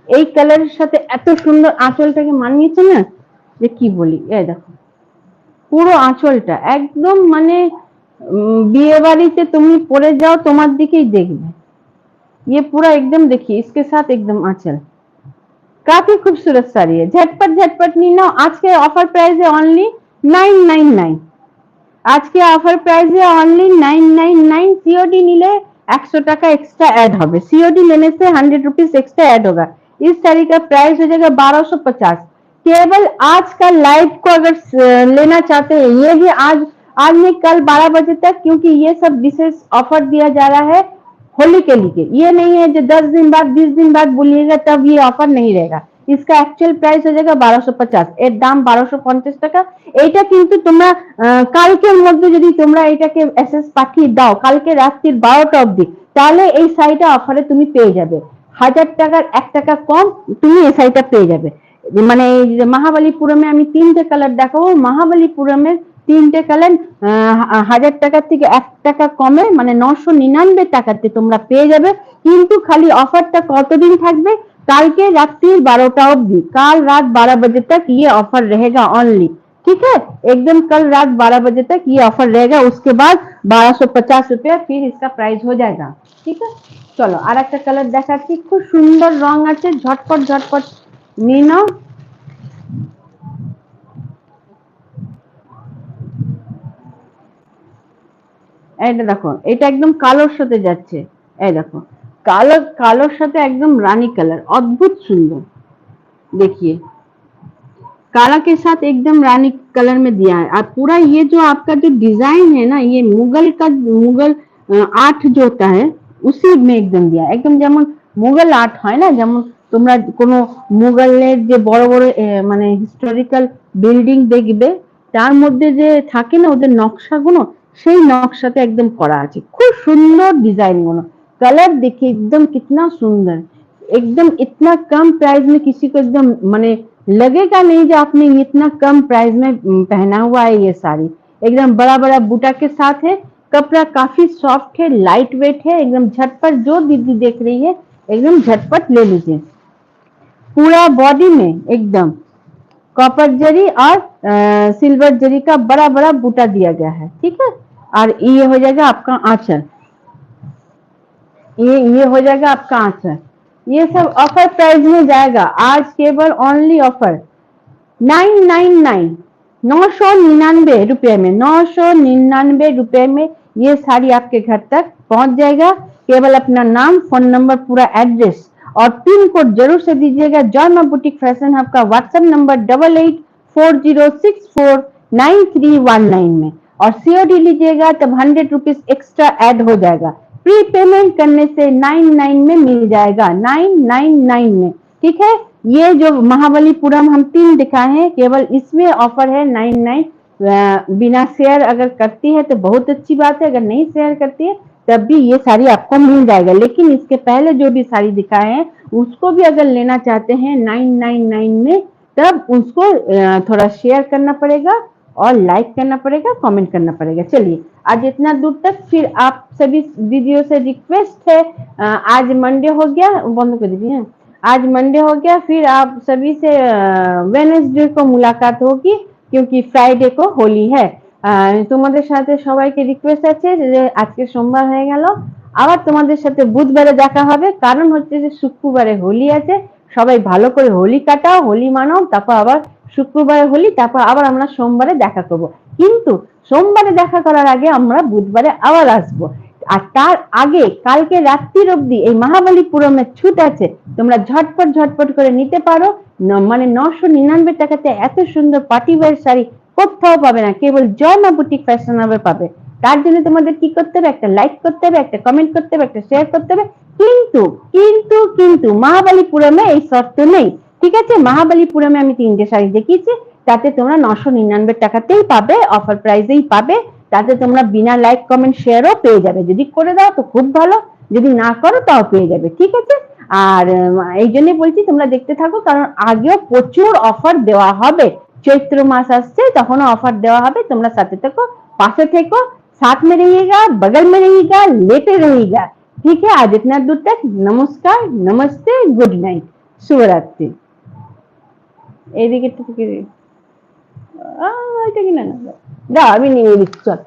এই কালারের সাথে এত সুন্দর আঁচলটাকে মানিয়েছে না, যে কি বলি। এই দেখো পুরো আঁচলটা একদম মানে বিয়ে बाड़ीते তুমি পরে যাও তোমার দিকেই দেখবে। ये पूरा एकदम देखिए इसके साथ एकदम आंचल, काफी खूबसूरत साड़ी है। झटपट झटपट नहीं ना, आज के ऑफर प्राइस है ओनली 999। आज के ऑफर प्राइस है ओनली 999। सीओडी नीले 100 টাকা एक्स्ट्रा ऐड होगा, सीओडी लेने से 100 रुपीज एक्स्ट्रा ऐड होगा। इस साड़ी का प्राइस हो जाएगा 1250। केवल आज का लाइव को अगर लेना चाहते हैं, ये भी आज नहीं कल 12 बजे तक, क्योंकि ये सब विशेष ऑफर दिया जा रहा है होली के लिए। ये नहीं है जो 10 दिन बाद 20 दिन बाद बोलिएगा तब ये ऑफर नहीं रहेगा। इसका एक्चुअल प्राइस हो जाएगा 1250, এর দাম 1250 টাকা। এইটা কিন্তু তোমরা কালকের মধ্যে যদি তোমরা এটাকে এসএস পাঠিয়ে দাও কালকে রাত্রির 12টা অবধি, তাহলে এই শাড়িটা অফারে তুমি পেয়ে যাবে। 1000 টাকার 1 টাকা কম তুমি এই শাড়িটা পেয়ে যাবে। মানে মহাবলীপুরমে আমি 3টে কালার দেখাবো, মহাবলীপুরমের 3টে কালার 1000 টাকা থেকে 1 টাকা কমে মানে 999 টাকাতে তোমরা পেয়ে যাবে। কিন্তু খালি অফারটা কতদিন থাকবে, কালকে রাত্রির 12টা অবধি, কাল रात 12 बजे तक ये ऑफर रहेगा ओनली, ठीक है। एकदम कल रात 12 बजे तक ये ऑफर रहेगा, उसके बाद 1250 रुपया फिर इसका प्राइस हो जाएगा, ठीक है। चलो আর একটা কালার দেখাচ্ছি, খুব সুন্দর রং আছে, ঝটপট ঝটপট নিয়ে নাও। এটা দেখো, এটা একদম কালোর সাথে যাচ্ছে। এই দেখো कालो कालोर साथे एकदम रानी कलर, अद्भुत सुंदर। देखिए काला के साथ एकदम रानी कलर में दिया है। और पूरा ये जो आपका जो डिजाइन है ना, ये मुगल आर्ट जो होता है उसी में एकदम दिया है। एकदम যেমন মুঘল আর্ট হয় না, যেমন তোমরা কোনো মুঘলের যে বড় বড় মানে হিস্টোরিক্যাল বিল্ডিং দেখবে, তার মধ্যে যে থাকে না ওদের নকশাগুলো, সেই নকশাতে একদম করা আছে। খুব সুন্দর ডিজাইন গুলো, कलर देखिए एकदम कितना सुंदर, एकदम इतना कम प्राइस में किसी को एकदम माने लगेगा नहीं जो आपने इतना कम प्राइस में पहना हुआ है ये साड़ी। एकदम बड़ा बड़ा बूटा के साथ है। कपड़ा काफी सॉफ्ट है, लाइट वेट है, एकदम झटपट जो दीदी देख रही है एकदम झटपट ले लीजिए। पूरा बॉडी में एकदम कॉपर जरी और सिल्वर जरी का बड़ा बड़ा बूटा दिया गया है, ठीक है। और ये हो जाएगा आपका आंचल, ये हो जाएगा आपका आंचल। ये सब ऑफर प्राइस में जाएगा आज, केवल ओनली ऑफर 999, 999 रुपए में, 999 रुपए में ये साड़ी आपके घर तक पहुंच जाएगा। केवल अपना नाम, फोन नंबर, पूरा एड्रेस और पिन कोड जरूर से दीजिएगा। जॉय मां बुटीक फैशन हब का व्हाट्सएप नंबर 8840649319 में, और सीओडी लीजिएगा तब 100 रुपीज एक्स्ट्रा ऐड हो जाएगा। प्री पेमेंट करने से 99 में मिल जाएगा, 999 में, ठीक है। ये जो महाबलीपुरम हम 3 दिखाए हैं, केवल इसमें ऑफर है 99। बिना शेयर अगर करती है तो बहुत अच्छी बात है, अगर नहीं शेयर करती है तब भी ये साड़ी आपको मिल जाएगा। लेकिन इसके पहले जो भी साड़ी दिखाए हैं उसको भी अगर लेना चाहते हैं 999 में, तब उसको थोड़ा शेयर करना पड़ेगा और लाइक करना पड़ेगा, कमेंट करना पड़ेगा। चलिए आज इतना दूर तक। फिर आप सभी दीदियों से रिक्वेस्ट है, आज मंडे हो गया, बंद कर दीजिए, आज मंडे हो गया, फिर आप सभी से वेडनेसडे को मुलाकात होगी क्योंकि फ्राइडे को होली है। তোমাদের সাথে সবাইকে রিকোয়েস্ট আছে যে আজকে সোমবার হয়ে গেল, আবার তোমাদের সাথে বুধবারে দেখা হবে, কারণ হচ্ছে যে শুক্রবারে হোলি আছে। সবাই ভালো করে হোলি কাটাও, হোলি মানাও, তারপর আবার শুক্রবারে হোলি, তারপর আবার আমরা সোমবারে দেখা করব। কিন্তু সোমবারে দেখা করার আগে আমরা বুধবারে আবার আসবো। আর তার আগে কালকে রাত্রির অবধি এই মহাবলীপুরমের ছুট আছে, তোমরা ঝটপট ঝটপট করে নিতে পারো। মানে 999 টাকাতে এত সুন্দর পার্টি ওয়্যার শাড়ি কোথাও পাবে না, কেবল জয় মা বুটিক ফ্যাশন হাবে পাবে। তার জন্য তোমাদের কি করতে হবে, একটা লাইক করতে হবে, একটা কমেন্ট করতে হবে, একটা শেয়ার করতে হবে। কিন্তু কিন্তু কিন্তু মহাবলীপুরমে এই শর্ত নেই, ঠিক আছে। মহাবলীপুরমে আমি 3টে শাড়ি দেখিয়েছি, তাতে তোমরা 999 টাকাতেই পাবে, অফার প্রাইসেই পাবে। তাতে তোমরা বিনা লাইক কমেন্ট শেয়ারও পেয়ে যাবে। যদি করে দাও তো খুব ভালো, যদি না করো তাও পেয়ে যাবে, ঠিক আছে। আর এই জন্য বলছি তোমরা দেখতে থাকো, কারণ আগেও প্রচুর অফার দেওয়া হবে। चैत्र मास আসছে, তখনও অফার দেওয়া হবে। তোমরা সাথে থেকো, पासे থেকো, साथ में रहिएगा, बगल में रहिएगा, लेटे रहिएगा, ठीक है। आज इतना दूर तक, नमस्कार, नमस्ते, गुड नाइट, शुभ रात्रि। এদিকে এটা কি না, না দাও আমি নিয়ে নিচ্ছি, চল।